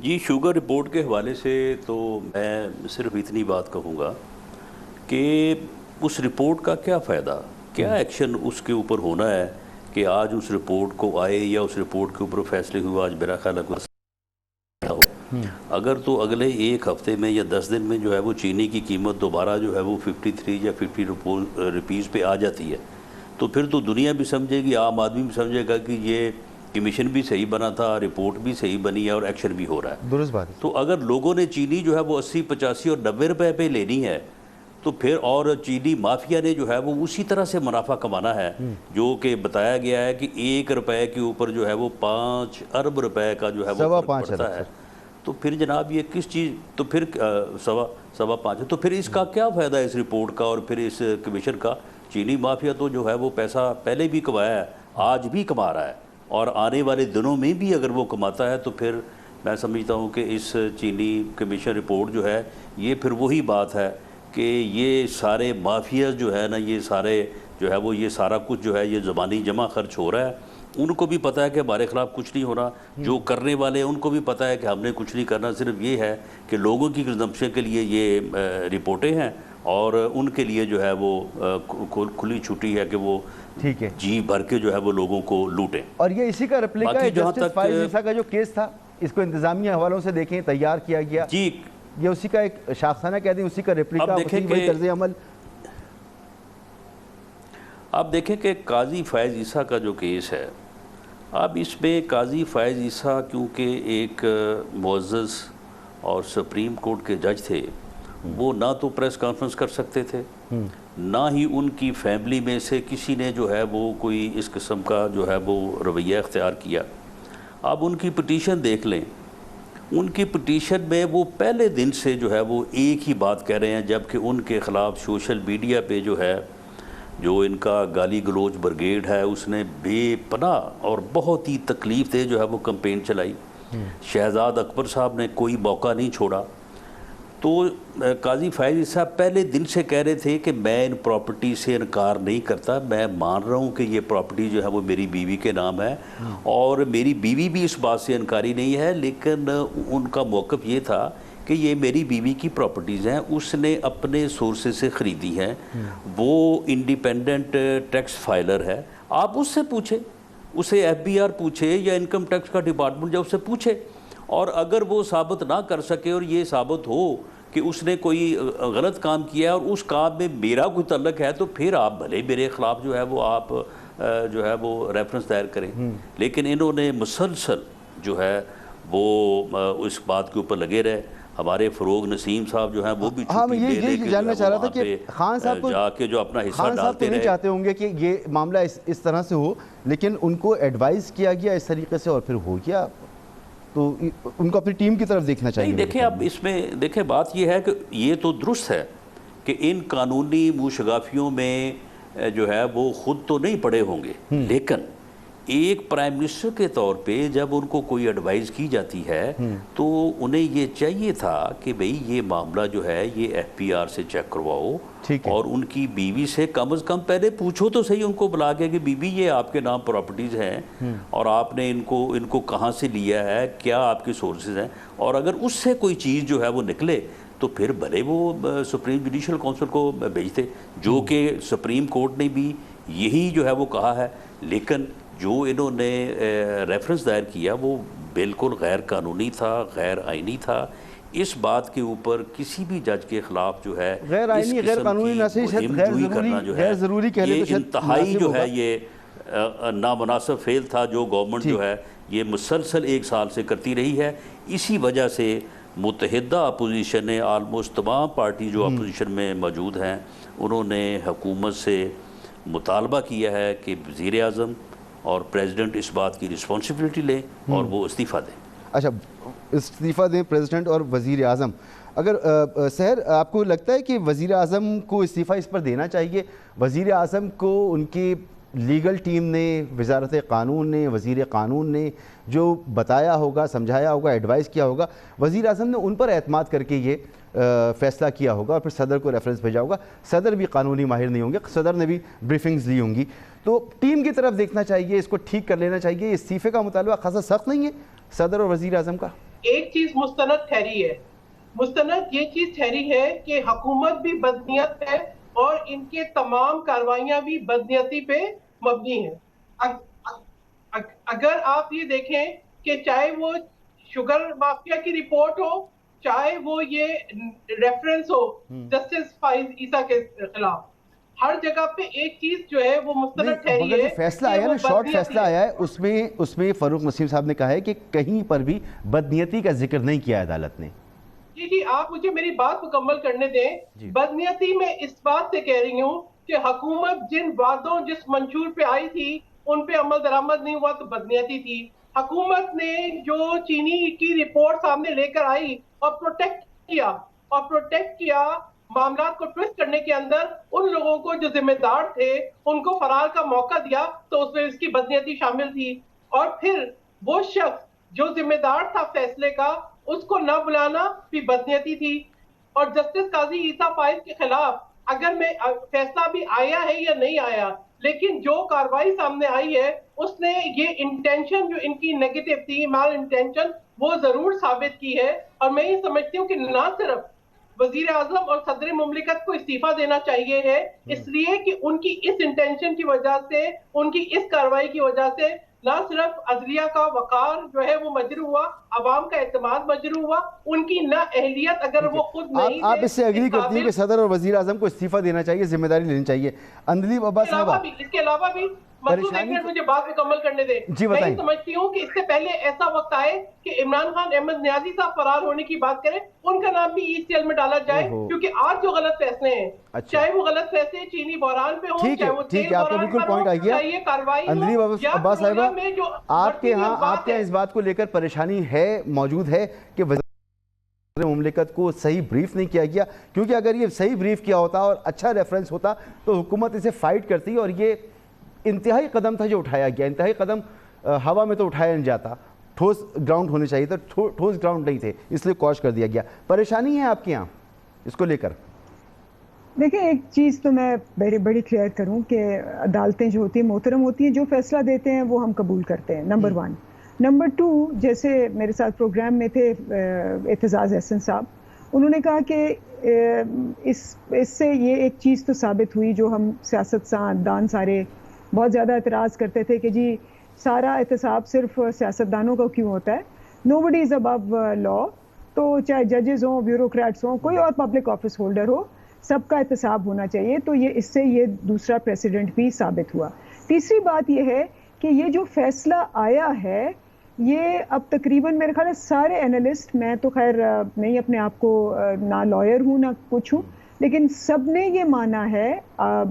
جی شوگر رپورٹ کے حوالے سے تو میں صرف اتنی بات کہوں گا کہ اس رپورٹ کا کیا فائدہ, کیا ایکشن اس کے اوپر ہونا ہے کہ آج اس رپورٹ کو آئے یا اس رپورٹ کے اوپر فیصلے ہوئے. آج میرا خیال ہے اگر تو اگلے 1 ہفتے میں یا 10 دن میں جو ہے وہ چینی کی قیمت دوبارہ جو ہے وہ 53 یا 50 روپیز پہ آ جاتی ہے, تو پھر تو دنیا بھی سمجھے گی, عام آدمی بھی سمجھے گا کہ یہ کمیشن بھی صحیح بنا تھا, رپورٹ بھی صحیح بنی ہے اور ایکشن بھی ہو رہا ہے. درست بات ہے. تو اگر لوگوں نے چینی جو ہے وہ 80, 85 اور 90 روپے پہ لینی ہے, تو پھر اور چینی مافیا نے جو ہے وہ اسی طرح سے منافع کمانا ہے, جو کہ بتایا گیا ہے کہ 1 روپے کے اوپر جو ہے وہ 5 ارب روپے کا جو ہے وہ پڑتا ہے. تو پھر جناب یہ کس چیز, تو پھر 5.25, تو پھر اس کا کیا فائدہ ہے اس رپورٹ کا اور پھر اس کمیشن کا. چینی مافیا تو جو ہے وہ پیسہ پہلے بھی کمایا ہے, آج بھی کما رہا ہے, اور آنے والے دنوں میں بھی اگر وہ کماتا ہے, تو پھر میں سمجھتا ہوں کہ اس چینی کمیشن رپورٹ جو ہے یہ پھر وہی بات ہے کہ یہ سارے مافیا جو ہے نا, یہ سارے جو ہے وہ یہ سارا کچھ جو ہے یہ زبانی جمع خرچ ہو رہا ہے. ان کو بھی پتہ ہے کہ ہمارے خلاف کچھ نہیں ہونا, جو کرنے والے ان کو بھی پتہ ہے کہ ہم نے کچھ نہیں کرنا, صرف یہ ہے کہ لوگوں کی کنزمپشن کے لیے یہ رپورٹیں ہیں, اور ان کے لیے جو ہے وہ کھلی چھٹی ہے کہ وہ ٹھیک ہے جی بھر کے جو ہے وہ لوگوں کو لوٹیں. اور یہ اسی کا ریپلیکا ہے جسٹس فائز عیسیٰ کا جو کیس تھا, اس کو انتظامیہ حوالوں سے دیکھیں تیار کیا گیا, جی یہ اسی کا ایک شاخسانہ کہہ دیں, اسی کا ریپلیکا, اسی طرز عمل. آپ دیکھیں کہ قاضی فائز عیسیٰ کا جو کیس ہے، اب اس میں قاضی فائز عیسیٰ کیونکہ ایک معزز اور سپریم کورٹ کے جج تھے، وہ نہ تو پریس کانفرنس کر سکتے تھے، نہ ہی ان کی فیملی میں سے کسی نے جو ہے وہ کوئی اس قسم کا جو ہے وہ رویہ اختیار کیا۔ اب ان کی پٹیشن دیکھ لیں، ان کی پٹیشن میں وہ پہلے دن سے جو ہے وہ ایک ہی بات کہہ رہے ہیں، جبکہ ان کے خلاف سوشل میڈیا پہ جو ہے جو ان کا گالی گلوچ برگیڈ ہے، اس نے بے پناہ اور بہت ہی تکلیف دہ جو ہے وہ کمپین چلائی۔ شہزاد اکبر صاحب نے کوئی موقع نہیں چھوڑا۔ تو قاضی فائز عیسیٰ پہلے دن سے کہہ رہے تھے کہ میں ان پراپرٹی سے انکار نہیں کرتا، میں مان رہا ہوں کہ یہ پراپرٹی جو ہے وہ میری بیوی کے نام ہے، اور میری بیوی بھی اس بات سے انکاری نہیں ہے، لیکن ان کا موقف یہ تھا کہ یہ میری بیوی کی پراپرٹیز ہیں، اس نے اپنے سورسز سے خریدی ہیں، وہ انڈیپینڈنٹ ٹیکس فائلر ہے، آپ اس سے پوچھیں، اسے ایف بی آر پوچھے یا انکم ٹیکس کا ڈپارٹمنٹ جب اس سے پوچھے، اور اگر وہ ثابت نہ کر سکے اور یہ ثابت ہو کہ اس نے کوئی غلط کام کیا اور اس کام میں میرا کوئی تعلق ہے، تو پھر آپ بھلے میرے خلاف جو ہے وہ آپ جو ہے وہ ریفرنس دائر کریں۔ لیکن انہوں نے مسلسل جو ہے وہ اس بات کے اوپر لگے رہے۔ ہمارے فروغ نسیم صاحب جو ہیں وہ بھی چھٹی لے لے کے جاننا چاہ رہا تھا کہ خان صاحب کو جا کے جو اپنا حصہ خان صاحب ڈالتے تو نہیں رہے۔ چاہتے ہوں گے کہ یہ معاملہ اس طرح سے ہو، لیکن ان کو ایڈوائز کیا گیا اس طریقے سے اور پھر ہو گیا، تو ان کو اپنی ٹیم کی طرف دیکھنا چاہیے۔ نہیں دیکھیں، اب اس میں دیکھیں بات یہ ہے کہ یہ تو درست ہے کہ ان قانونی موشگافیوں میں جو ہے وہ خود تو نہیں پڑے ہوں گے، لیکن ایک پرائم منسٹر کے طور پہ جب ان کو کوئی ایڈوائز کی جاتی ہے تو انہیں یہ چاہیے تھا کہ بھئی یہ معاملہ جو ہے یہ ایف پی آر سے چیک کرواؤ، اور ان کی بیوی سے کم از کم پہلے پوچھو تو صحیح ان کو بلا کے کہ بیوی یہ آپ کے نام پراپرٹیز ہیں اور آپ نے ان کو کہاں سے لیا ہے، کیا آپ کی سورسز ہیں، اور اگر اس سے کوئی چیز جو ہے وہ نکلے تو پھر بھلے وہ سپریم جوڈیشل کونسل کو بھیجتے، جو کہ سپریم کورٹ نے بھی یہی جو ہے وہ کہا ہے، لیکن جو انہوں نے ریفرنس دائر کیا وہ بالکل غیر قانونی تھا، غیر آئینی تھا۔ اس بات کے اوپر کسی بھی جج کے خلاف جو ہے غیر آئینی غیر قانونی نہ صحیح غیر ضروری کہہ لیں تو انتہائی جو ہے یہ نامناسب فعل تھا جو گورنمنٹ جو ہے یہ مسلسل 1 سال سے کرتی رہی ہے۔ اسی وجہ سے متحدہ اپوزیشن نے آلموسٹ تمام پارٹی جو اپوزیشن میں موجود ہیں انہوں نے حکومت سے مطالبہ کیا ہے کہ وزیر اعظم اور پریزیڈنٹ اس بات کی رسپانسبلٹی لیں اور وہ استعفیٰ دیں۔ اچھا، استعفیٰ دیں پریزیڈنٹ اور وزیر اعظم۔ اگر سحر آپ کو لگتا ہے کہ وزیر اعظم کو استعفیٰ اس پر دینا چاہیے؟ وزیر اعظم کو ان کی لیگل ٹیم نے، وزارت قانون نے، وزیر قانون نے جو بتایا ہوگا، سمجھایا ہوگا، ایڈوائز کیا ہوگا، وزیر اعظم نے ان پر اعتماد کر کے یہ فیصلہ کیا ہوگا اور پھر صدر کو ریفرنس بھیجا ہوگا۔ صدر بھی قانونی ماہر نہیں ہوں گے، صدر نے بھی بریفنگز لی ہوں گی، تو ٹیم کی طرف دیکھنا چاہیے، اس کو ٹھیک کر لینا چاہیے۔ استعفے کا مطالبہ خاصا سخت نہیں ہے صدر اور وزیر اعظم کا؟ ایک چیز مستند ٹھہری ہے، مستند یہ چیز ٹھہری ہے کہ حکومت بھی بدنیت ہے اور ان کے تمام کاروائیاں بھی بدنیتی پہ مبنی ہیں۔ اگر آپ یہ دیکھیں کہ چاہے وہ شوگر مافیا کی رپورٹ ہو، چاہے وہ یہ ریفرنس ہو جسٹس فائز عیسیٰ کے خلاف، ہر جگہ پہ ایک چیز جو ہے وہ مستند ٹھہری ہے۔ مگر جو فیصلہ آیا نا، شارٹ فیصلہ آیا ہے، اس میں فاروق نسیم صاحب نے کہا ہے کہ کہیں پر بھی بدنیتی کا ذکر نہیں کیا عدالت نے۔ جی آپ مجھے میری بات مکمل کرنے دیں۔ بدنیتی میں اس بات سے کہہ رہی ہوں کہ حکومت جن وعدوں جس منشور پہ آئی تھی ان پہ عمل درآمد نہیں ہوا تو بدنیتی تھی۔ حکومت نے جو چینی کی رپورٹ سامنے لے کر آئی اور پروٹیکٹ کیا معاملات کو ٹویسٹ کرنے کے اندر، ان لوگوں کو جو ذمہ دار تھے ان کو فرار کا موقع دیا، تو اس میں اس کی بدنیتی شامل تھی۔ اور پھر وہ شخص جو ذمہ دار تھا فیصلے کا، اس کو نہ بلانا بھی بدنیتی تھی۔ اور جسٹس قاضی عیسیٰ فائز کے خلاف اگر میں فیصلہ بھی آیا ہے یا نہیں آیا، لیکن جو کاروائی سامنے آئی ہے اس نے یہ انٹینشن جو ان کی نیگیٹو تھی، مال انٹینشن، وہ ضرور ثابت کی ہے۔ اور میں یہ سمجھتی ہوں کہ نہ صرف وزیر اعظم اور صدر مملکت کو استعفیٰ دینا چاہیے ہے، اس لیے کہ ان کی اس انٹینشن کی وجہ سے، ان کی اس کاروائی کی وجہ سے نہ صرف عدلیہ کا وقار جو ہے وہ مجروح ہوا، عوام کا اعتماد مجروح ہوا، ان کی نہ اہلیت اگر وہ خود نہیں آپ اس سے اگری کرتی ہیں کہ صدر اور وزیر اعظم کو استعفیٰ دینا چاہیے، ذمہ داری لینی چاہیے؟ اندلیب عباس صاحبہ، اس کے علاوہ بھی مسعود ایک منٹ مجھے بات مکمل کرنے دیں. میں یہ سمجھتی ہوں کہ اس سے پہلے ایسا وقت آئے کہ عمران خان احمد نیازی صاحب فرار ہونے کی بات کریں، ان کا نام بھی ای سی ایل میں ڈالا جائے، کیونکہ آج جو غلط فیصلے ہیں، چاہے وہ غلط فیصلے چینی بحران پہ ہوں، چاہے وہ تیل بحران پر ہوں، چاہے یہ کارروائی ہو یا دنیا میں جو آپ کے ہاں اس بات کو لے کر پریشانی ہے، موجود ہے کہ مملکت کو صحیح بریف نہیں کیا گیا، کیونکہ اگر یہ صحیح بریف کیا ہوتا اور اچھا ریفرنس ہوتا تو حکومت اسے فائٹ کرتی، اور یہ انتہائی قدم تھا جو اٹھایا گیا. انتہائی قدم ہوا میں تو اٹھایا نہیں جاتا، ٹھوس گراؤنڈ ہونے چاہیے تھا، ٹھوس گراؤنڈ نہیں تھے، اس لیے کوش کر دیا گیا. پریشانی ہے آپ کے یہاں اس کو لے کر؟ دیکھیں ایک چیز تو میں بڑی کلیئر کروں کہ عدالتیں جو ہوتی ہیں محترم ہوتی ہیں، جو فیصلہ دیتے ہیں وہ ہم قبول کرتے ہیں، نمبر 1. نمبر 2، جیسے میرے ساتھ پروگرام میں تھے اعتزاز احسن صاحب، انہوں نے کہا کہ اس سے یہ ایک چیز تو ثابت ہوئی جو ہم سیاست دان سارے بہت زیادہ اعتراض کرتے تھے کہ جی سارا احتساب صرف سیاستدانوں کا کیوں ہوتا ہے، نو بڈی از ابو لا. تو چاہے ججز ہوں، بیوروکریٹس ہوں، کوئی اور پبلک آفس ہولڈر ہو، سب کا احتساب ہونا چاہیے. تو یہ اس سے یہ دوسرا پریسیڈنٹ بھی ثابت ہوا. تیسری بات یہ ہے کہ یہ جو فیصلہ آیا ہے، یہ اب تقریباً میرے خیال ہے سارے اینالسٹ، میں تو خیر نہیں اپنے آپ کو نہ لائر ہوں نہ کچھ ہوں، لیکن سب نے یہ مانا ہے،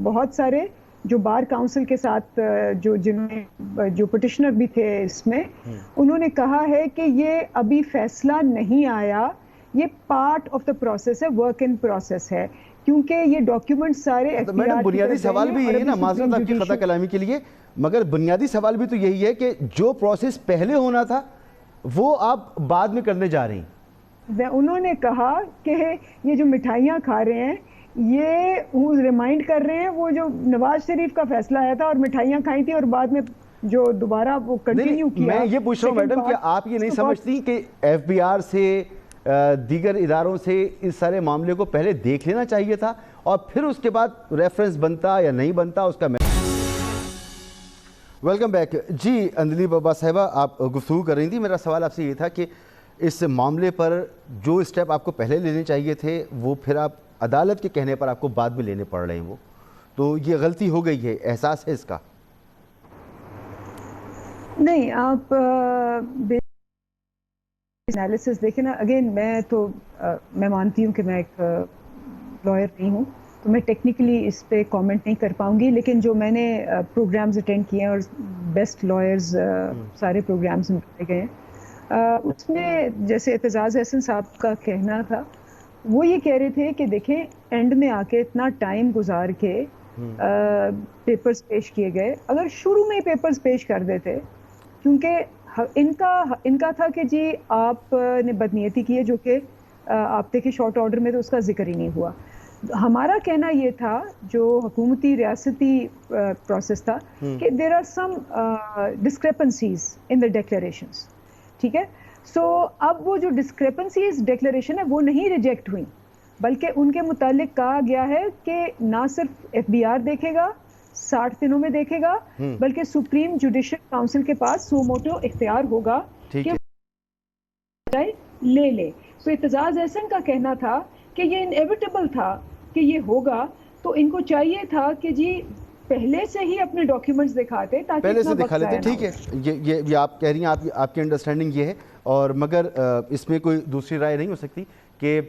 بہت سارے جو بار کاؤنسل کے ساتھ جو پٹیشنر بھی تھے اس میں، انہوں نے کہا ہے کہ یہ ابھی فیصلہ نہیں آیا، یہ پارٹ آف دا پروسیس ہے، ورک ان پروسیس ہے، کیونکہ یہ ڈاکیومنٹ سارے میڈم بنیادی سوال بھی یہی ہے نا، معذرت آپ کی خطا کلامی کے لیے، مگر بنیادی سوال بھی تو یہی ہے کہ جو پروسیس پہلے ہونا تھا وہ آپ بعد میں کرنے جا رہے ہیں. انہوں نے کہا کہ یہ جو مٹھائیاں کھا رہے ہیں یہ ریمائنڈ کر رہے ہیں وہ جو نواز شریف کا فیصلہ آیا تھا اور مٹھائیاں کھائی تھی اور بعد میں جو دوبارہ وہ کنٹینیو کیا. میں یہ پوچھ رہا ہوں میڈم کہ آپ یہ نہیں سمجھتی کہ ایف بی آر سے دیگر اداروں سے اس سارے معاملے کو پہلے دیکھ لینا چاہیے تھا اور پھر اس کے بعد ریفرنس بنتا یا نہیں بنتا اس کا؟ Welcome back. جی اندلیب عباس صاحبہ، آپ گفتگو کر رہی تھی. میرا سوال آپ سے یہ تھا کہ اس معاملے پر جو اسٹیپ آپ کو پہلے لینے چاہیے تھے وہ پھر آپ عدالت کے کہنے پر آپ کو بعد میں لینے پڑ رہے ہیں، وہ تو یہ غلطی ہو گئی ہے، احساس ہے اس کا؟ نہیں، آپ انالیسس دیکھیں نا. اگین میں مانتی ہوں کہ میں ایک لائر نہیں ہوں تو میں ٹیکنیکلی اس پہ کامنٹ نہیں کر پاؤں گی، لیکن جو میں نے پروگرامز اٹینڈ کیے ہیں اور بیسٹ لائرز سارے پروگرامز میں بتائے گئے ہیں، اس میں جیسے اعتزاز احسن صاحب کا کہنا تھا، وہ یہ کہہ رہے تھے کہ دیکھیں اینڈ میں آ کے اتنا ٹائم گزار کے پیپرز پیش کیے گئے، اگر شروع میں ہی پیپرز پیش کر دیتے، کیونکہ ان کا تھا کہ جی آپ نے بدنیتی کی ہے، جو کہ آپ دیکھیں شارٹ آرڈر میں تو اس کا ذکر ہی نہیں ہوا. ہمارا کہنا یہ تھا جو حکومتی ریاستی پروسیس تھا کہ دیر آر سم ڈسکریپنسیز ان دا ڈیکلیریشنز، ٹھیک ہے. سو اب وہ جو ڈسکریپنسیز ڈیکلیریشن ہے وہ نہیں ریجیکٹ ہوئیں، بلکہ ان کے متعلق کہا گیا ہے کہ نہ صرف ایف بی آر دیکھے گا 60 دنوں میں دیکھے گا، بلکہ سپریم جوڈیشل کاؤنسل کے پاس سو موٹو اختیار ہوگا کہ لے لے. تو اعتزاز احسن کا کہنا تھا کہ یہ انیویٹیبل تھا کہ یہ ہوگا، تو ان کو چاہیے تھا کہ جی پہلے سے ہی اپنے ڈاکیومنٹس دکھاتے تاکہ پہلے سے دکھا لیتے. ٹھیک ہے، یہ آپ کہہ رہی ہیں، آپ کی انڈرسٹینڈنگ یہ ہے، اور مگر اس میں کوئی دوسری رائے نہیں ہو سکتی کہ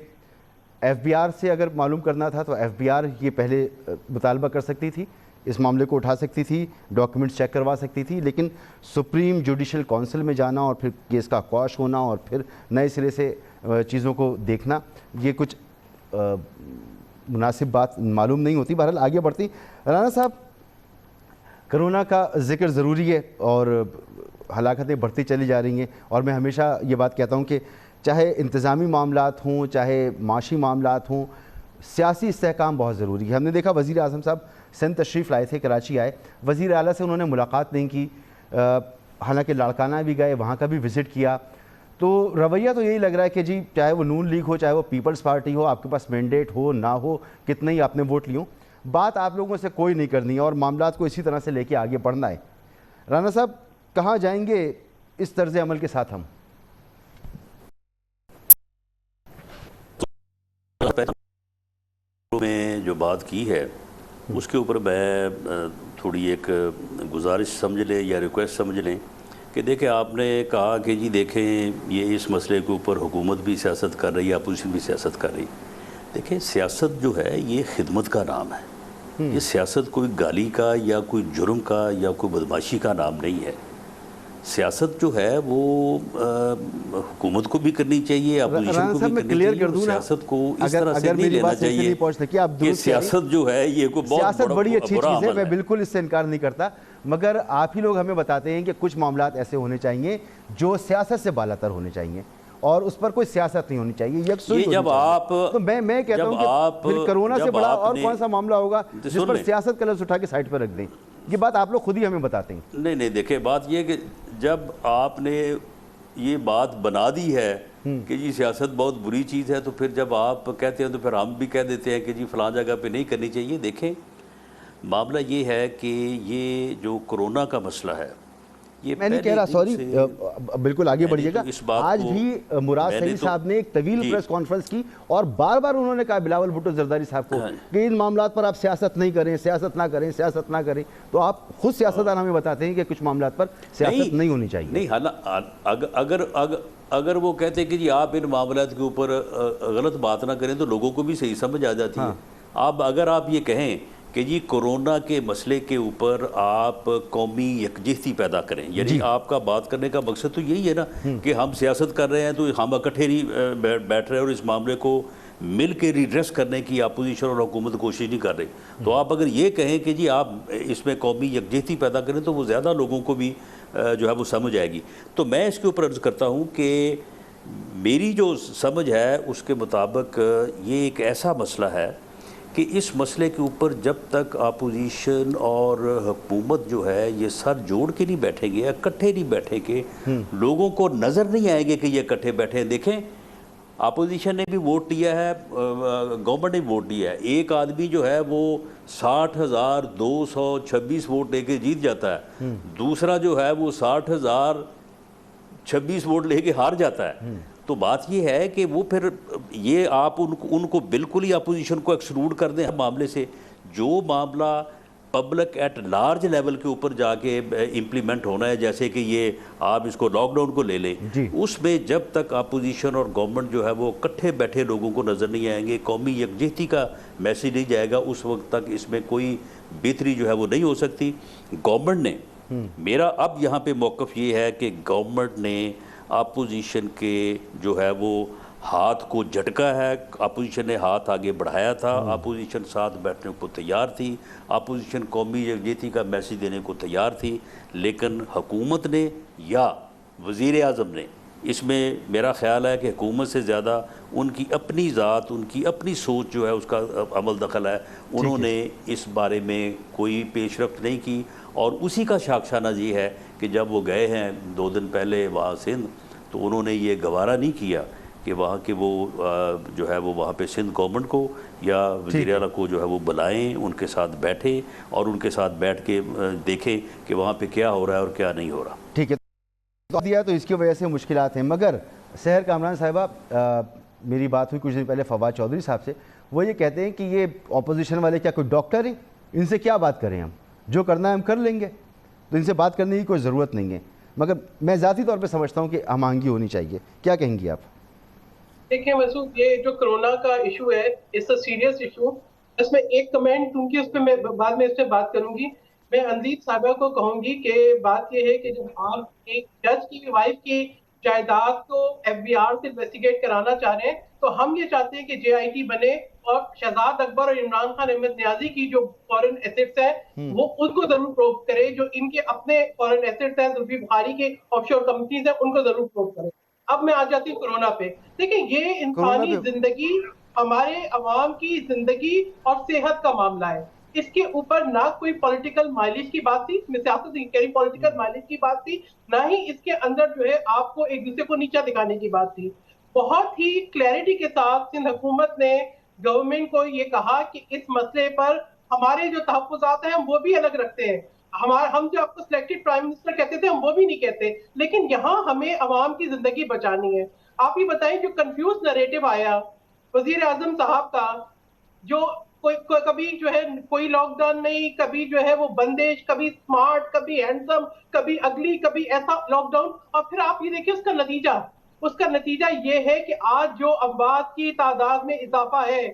ایف بی آر سے اگر معلوم کرنا تھا تو ایف بی آر یہ پہلے مطالبہ کر سکتی تھی، اس معاملے کو اٹھا سکتی تھی، ڈاکیومنٹس چیک کروا سکتی تھی، لیکن سپریم جوڈیشل کونسل میں جانا اور پھر کیس کا قواش ہونا اور پھر نئے سرے سے چیزوں کو دیکھنا، یہ کچھ مناسب بات معلوم نہیں ہوتی. بہرحال آگے بڑھتی. رانا صاحب، کرونا کا ذکر ضروری ہے اور ہلاکتیں بڑھتی چلی جا رہی ہیں، اور میں ہمیشہ یہ بات کہتا ہوں کہ چاہے انتظامی معاملات ہوں، چاہے معاشی معاملات ہوں، سیاسی استحکام بہت ضروری ہے. ہم نے دیکھا وزیر اعظم صاحب سندھ تشریف لائے تھے، کراچی آئے، وزیر اعلیٰ سے انہوں نے ملاقات نہیں کی، حالانکہ لاڑکانہ بھی گئے، وہاں کا بھی وزٹ کیا. تو رویہ تو یہی لگ رہا ہے کہ جی چاہے وہ نون لیگ ہو، چاہے وہ پیپلز پارٹی ہو، آپ کے پاس مینڈیٹ ہو نہ ہو، کتنے ہی آپ نے ووٹ لیوں، بات آپ لوگوں سے کوئی نہیں کرنی ہے اور معاملات کو اسی طرح سے لے کے آگے بڑھنا ہے. رانا صاحب، کہاں جائیں گے اس طرز عمل کے ساتھ ہم؟ میں جو بات کی ہے اس کے اوپر میں تھوڑی ایک گزارش سمجھ لیں یا ریکویسٹ سمجھ لیں کہ دیکھیں آپ نے کہا کہ جی دیکھیں یہ اس مسئلے کے اوپر حکومت بھی سیاست کر رہی ہے، اپوزیشن بھی سیاست کر رہی. دیکھیں سیاست جو ہے یہ خدمت کا نام ہے. یہ سیاست کوئی گالی کا یا کوئی جرم کا یا کوئی بدماشی کا نام نہیں ہے. سیاست جو ہے وہ حکومت کو بھی کرنی چاہیے، اپوزیشن کو بھی کرنی چاہیے. سیاست کو اس طرح سے نہیں لینا چاہیے کہ سیاست جو ہے یہ کوئی سیاست بڑی اچھی برا چیز ہے، عمل میں بالکل اس سے انکار نہیں کرتا، مگر آپ ہی لوگ ہمیں بتاتے ہیں کہ کچھ معاملات ایسے ہونے چاہیے جو سیاست سے بالاتر ہونے چاہیے اور اس پر کوئی سیاست نہیں ہونی چاہیے. یہ جب آپ تو میں کہتا ہوں کہ پھر کرونا سے بڑا اور کون سا معاملہ ہوگا جس پر سیاست کا لفظ اٹھا کے سائٹ پر رکھ دیں. یہ بات آپ لوگ خود ہی ہمیں بتاتے ہیں. نہیں دیکھیں بات یہ کہ جب آپ نے یہ بات بنا دی ہے کہ جی سیاست بہت بری چیز ہے، تو پھر جب آپ کہتے ہیں تو پھر ہم بھی کہہ دیتے ہیں کہ جی فلاں جگہ پہ نہیں کرنی چاہیے. دیکھیں معاملہ یہ ہے کہ یہ جو کرونا کا مسئلہ ہے یہ میں نہیں کہہ رہا، سوری بالکل آگے بڑھیے گا. آج بھی مراد سعید صاحب نے ایک طویل پریس کانفرنس کی اور بار بار انہوں نے کہا بلاول بھٹو زرداری صاحب کو کہ ان معاملات پر آپ سیاست نہیں کریں، سیاست نہ کریں، سیاست نہ کریں. تو آپ خود سیاستدان ہمیں بتاتے ہیں کہ کچھ معاملات پر سیاست نہیں ہونی چاہیے. نہیں، اگر وہ کہتے ہیں کہ جی آپ ان معاملات کے اوپر غلط بات نہ کریں تو لوگوں کو بھی صحیح سمجھ آ جاتی ہے. اگر آپ یہ کہیں کہ جی کرونا کے مسئلے کے اوپر آپ قومی یکجہتی پیدا کریں، یعنی آپ کا بات کرنے کا مقصد تو یہی ہے نا کہ ہم سیاست کر رہے ہیں تو ہم اکٹھے نہیں بیٹھ رہے اور اس معاملے کو مل کے ریڈریس کرنے کی اپوزیشن اور حکومت کوشش نہیں کر رہی. تو آپ اگر یہ کہیں کہ جی آپ اس میں قومی یکجہتی پیدا کریں تو وہ زیادہ لوگوں کو بھی جو ہے وہ سمجھ آئے گی. تو میں اس کے اوپر عرض کرتا ہوں کہ میری جو سمجھ ہے اس کے مطابق یہ ایک ایسا مسئلہ ہے کہ اس مسئلے کے اوپر جب تک اپوزیشن اور حکومت جو ہے یہ سر جوڑ کے نہیں بیٹھیں گے، اکٹھے نہیں بیٹھیں گے، لوگوں کو نظر نہیں آئے گے کہ یہ اکٹھے بیٹھے ہیں. دیکھیں اپوزیشن نے بھی ووٹ دیا ہے، گورنمنٹ نے بھی ووٹ دیا ہے. ایک آدمی جو ہے وہ 60,226 ووٹ لے کے جیت جاتا ہے، دوسرا جو ہے وہ 60,026 ووٹ لے کے ہار جاتا ہے. تو بات یہ ہے کہ وہ پھر یہ آپ ان کو بالکل ہی اپوزیشن کو ایکسکلوڈ کر دیں معاملے سے. جو معاملہ پبلک ایٹ لارج لیول کے اوپر جا کے امپلیمنٹ ہونا ہے، جیسے کہ یہ آپ اس کو لاک ڈاؤن کو لے لیں، اس میں جب تک اپوزیشن اور گورنمنٹ جو ہے وہ کٹھے بیٹھے لوگوں کو نظر نہیں آئیں گے، قومی یکجہتی کا میسیج نہیں جائے گا، اس وقت تک اس میں کوئی بہتری جو ہے وہ نہیں ہو سکتی. گورنمنٹ نے میرا اب یہاں پہ موقف یہ ہے کہ گورنمنٹ نے اپوزیشن کے جو ہے وہ ہاتھ کو جھٹکا ہے. اپوزیشن نے ہاتھ آگے بڑھایا تھا، اپوزیشن ساتھ بیٹھنے کو تیار تھی، اپوزیشن قومی یکجہتی کا میسیج دینے کو تیار تھی، لیکن حکومت نے یا وزیر اعظم نے اس میں میرا خیال ہے کہ حکومت سے زیادہ ان کی اپنی ذات، ان کی اپنی سوچ جو ہے اس کا عمل دخل ہے. انہوں نے اس بارے میں کوئی پیش رفت نہیں کی اور اسی کا شاخسانہ یہ ہے کہ جب وہ گئے ہیں 2 دن پہلے وہاں سندھ تو انہوں نے یہ گوارا نہیں کیا کہ وہاں کے وہ جو ہے وہ وہاں پہ سندھ گورنمنٹ کو یا وزیر اعلیٰ کو جو ہے وہ بلائیں، ان کے ساتھ بیٹھیں اور ان کے ساتھ بیٹھ کے دیکھیں کہ وہاں پہ کیا ہو رہا ہے اور کیا نہیں ہو رہا. ٹھیک ہے دیا تو اس کی وجہ سے مشکلات ہیں. مگر سحر کامران صاحبہ میری بات ہوئی کچھ دن پہلے فواد چودھری صاحب سے، وہ یہ کہتے ہیں کہ یہ اپوزیشن والے کیا کوئی ڈاکٹر ہیں، ان سے کیا بات کریں، ہم جو کرنا ہے ہم کر لیں گے، تو ان سے بات کرنے کی کوئی ضرورت نہیں ہے. مگر میں ذاتی طور پہ سمجھتا ہوں کہ ہم آہنگی ہونی چاہیے. کیا کہیں گی آپ؟ دیکھیں مسعود، یہ جو کرونا کا ایشو ہے اس سیریس ایشو، اس میں ایک کمنٹ کیونکہ اس پہ میں بعد میں اس پہ بات کروں گی. میں انزید صاحبہ کو کہوں گی کہ بات یہ ہے کہ جب آپ ایک جج کی وائف کی جائیداد کو FBI سے انویسٹیگیٹ کرانا چاہ رہے ہیں تو ہم یہ چاہتے ہیں کہ JIT بنے اور شہزاد اکبر اور عمران خان احمد نیازی کی جو فورن ایسٹس ہیں وہ ان کو ضرور پروو کرے، جو ان کے اپنے فورن ایسٹس ہیں، زلفی بخاری کے آف شور کمپنیز ہیں، ان کو ضرور پروو کرے. اب میں آ جاتی ہوں کرونا پہ. دیکھیں یہ انسانی زندگی، ہمارے عوام کی زندگی اور صحت کا معاملہ ہے. اس کے اوپر نہ کوئی پولیٹیکل مائلیج کی بات تھی، میں سیاست پولیٹیکل مائلیج کی بات تھی، نہ ہی اس کے اندر جو ہے آپ کو ایک دوسرے کو نیچا دکھانے کی بات تھی. بہت ہی کلیئرٹی کے ساتھ سندھ حکومت نے گورنمنٹ کو یہ کہا کہ اس مسئلے پر ہمارے جو تحفظات ہیں وہ بھی الگ رکھتے ہیں. ہم جو آپ کو سلیکٹڈ پرائم منسٹر کہتے تھے ہم وہ بھی نہیں کہتے، لیکن یہاں ہمیں عوام کی زندگی بچانی ہے۔ آپ یہ بتائیں جو کنفیوز نریٹو آیا وزیر اعظم صاحب کا، جو کبھی جو ہے کوئی لاک ڈاؤن نہیں، کبھی جو ہے وہ بندش، کبھی اسمارٹ، کبھی ہینڈسم، کبھی اگلی، کبھی ایسا لاک ڈاؤن، اور پھر آپ یہ دیکھیں اس کا نتیجہ یہ ہے کہ آج جو اموات کی تعداد میں اضافہ ہے،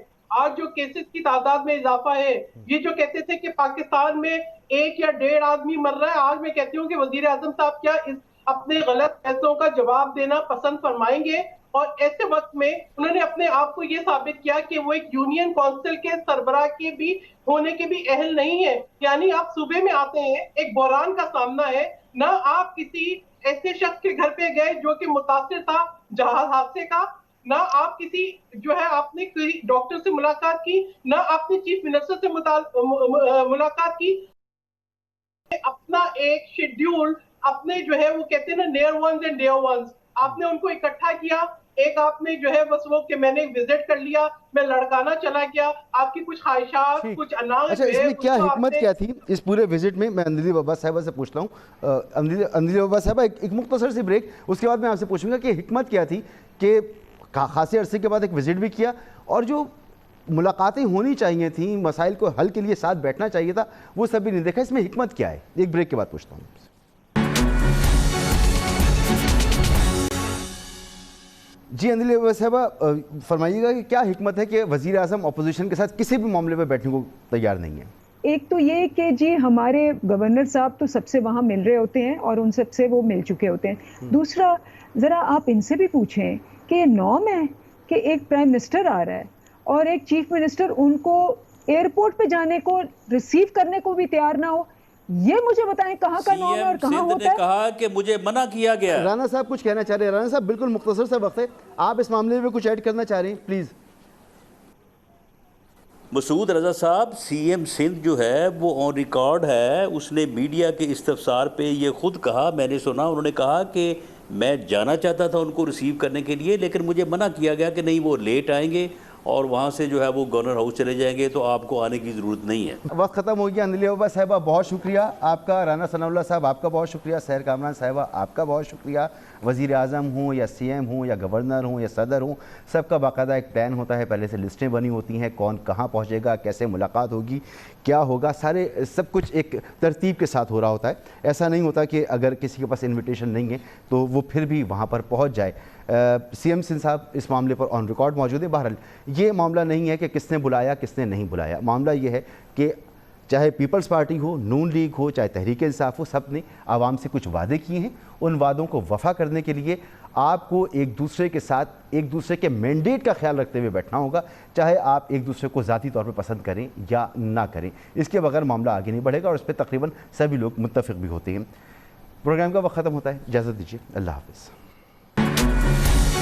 آج جو کیسز کی تعداد میں اضافہ ہے، یہ جو کہتے تھے کہ پاکستان میں 1 یا 1.5 آدمی مر رہا ہے، آج میں کہتی ہوں کہ وزیر اعظم صاحب کیا اس اپنے غلط فیصلوں کا جواب دینا پسند فرمائیں گے؟ اور ایسے وقت میں انہوں نے اپنے آپ کو یہ ثابت کیا کہ وہ ایک یونین کونسل کے سربراہ کے بھی ہونے کے بھی اہل نہیں ہے۔ یعنی آپ صوبے میں آتے ہیں، ایک بحران کا سامنا ہے، نہ آپ کسی ایسے شخص کے گھر پہ گئے جو کہ متاثر تھا جہاز حادثے کا، نہ آپ کسی جو ہے آپ نے ڈاکٹر سے ملاقات کی، نہ آپ نے چیف منسٹر سے ملاقات کی۔ اپنا ایک شیڈیول اپنے جو ہے وہ کہتے ہیں نا near ones and dear ones, آپ نے ان کو اکٹھا کیا، ایک آپ نے جو ہے بس وہ کہ میں نے وزٹ کر لیا، میں لڑکانا چلا گیا، آپ کی کچھ خواہشات، کچھ اناج، اچھا اس میں کیا حکمت کیا تھی اس پورے وزٹ میں؟ میں اندیل بابا صاحبہ سے پوچھتا ہوں، اندیل بابا صاحبہ ایک مختصر سی بریک، اس کے بعد میں آپ سے پوچھوں گا کہ حکمت کیا تھی کہ خاصے عرصے کے بعد ایک وزٹ بھی کیا، اور جو ملاقاتیں ہونی چاہیے تھیں، مسائل کو حل کے لیے ساتھ بیٹھنا چاہیے تھا، وہ سب بھی نہیں دیکھا، اس میں حکمت کیا ہے؟ ایک بریک کے بعد پوچھتا ہوں۔ جی اندیل بابا صاحبہ فرمائیے گا کہ کیا حکمت ہے کہ وزیر اعظم اپوزیشن کے ساتھ کسی بھی معاملے پہ بیٹھنے کو تیار نہیں ہے؟ ایک تو یہ کہ جی ہمارے گورنر صاحب تو سب سے وہاں مل رہے ہوتے ہیں اور ان سب سے وہ مل چکے ہوتے ہیں۔ دوسرا ذرا آپ ان سے بھی پوچھیں کہ یہ نارم ہے کہ ایک پرائم منسٹر آ رہا ہے اور ایک چیف منسٹر ان کو ایئرپورٹ پہ جانے کو ریسیو کرنے کو بھی تیار نہ ہو؟ یہ مجھے بتائیں کہاں کا نارم ہے اور کہاں ہوتا ہے؟ کہا کہ مجھے منع کیا گیا۔ رانا صاحب کچھ کہنا چاہ رہے ہیں؟ رانا صاحب بالکل مختصر سا وقت ہے، آپ اس معاملے میں کچھ ایڈ کرنا چاہ رہے ہیں پلیز؟ مسعود رضا صاحب، سی ایم سندھ جو ہے وہ آن ریکارڈ ہے، اس نے میڈیا کے استفسار پہ یہ خود کہا، میں نے سنا، انہوں نے کہا کہ میں جانا چاہتا تھا ان کو ریسیو کرنے کے لیے لیکن مجھے منع کیا گیا کہ نہیں وہ لیٹ آئیں گے اور وہاں سے جو ہے وہ گورنر ہاؤس چلے جائیں گے، تو آپ کو آنے کی ضرورت نہیں ہے۔ وقت ختم ہو گیا۔ اندیل بابا صاحبہ بہت شکریہ آپ کا، رانا ثناء اللہ صاحب آپ کا بہت شکریہ، سحر کامران صاحبہ آپ کا بہت شکریہ۔ وزیر اعظم ہوں یا سی ایم ہوں یا گورنر ہوں یا صدر ہوں، سب کا باقاعدہ ایک پلان ہوتا ہے، پہلے سے لسٹیں بنی ہوتی ہیں، کون کہاں پہنچے گا، کیسے ملاقات ہوگی، کیا ہوگا، سب کچھ ایک ترتیب کے ساتھ ہو رہا ہوتا ہے۔ ایسا نہیں ہوتا کہ اگر کسی کے پاس انویٹیشن نہیں ہے تو وہ پھر بھی وہاں پر پہنچ جائے۔ سی ایم سندھ صاحب اس معاملے پر آن ریکارڈ موجود ہے۔ بہرحال یہ معاملہ نہیں ہے کہ کس نے بلایا کس نے نہیں بلایا، معاملہ یہ ہے کہ چاہے پیپلز پارٹی ہو، نون لیگ ہو، چاہے تحریک انصاف ہو، سب نے عوام سے کچھ وعدے کیے ہیں، ان وعدوں کو وفا کرنے کے لیے آپ کو ایک دوسرے کے ساتھ ایک دوسرے کے مینڈیٹ کا خیال رکھتے ہوئے بیٹھنا ہوگا، چاہے آپ ایک دوسرے کو ذاتی طور پہ پسند کریں یا نہ کریں، اس کے بغیر معاملہ آگے نہیں بڑھے گا، اور اس پہ تقریباً سبھی لوگ متفق بھی ہوتے ہیں۔ پروگرام کا وقت ختم ہوتا ہے، اجازت دیجیے، اللہ حافظ۔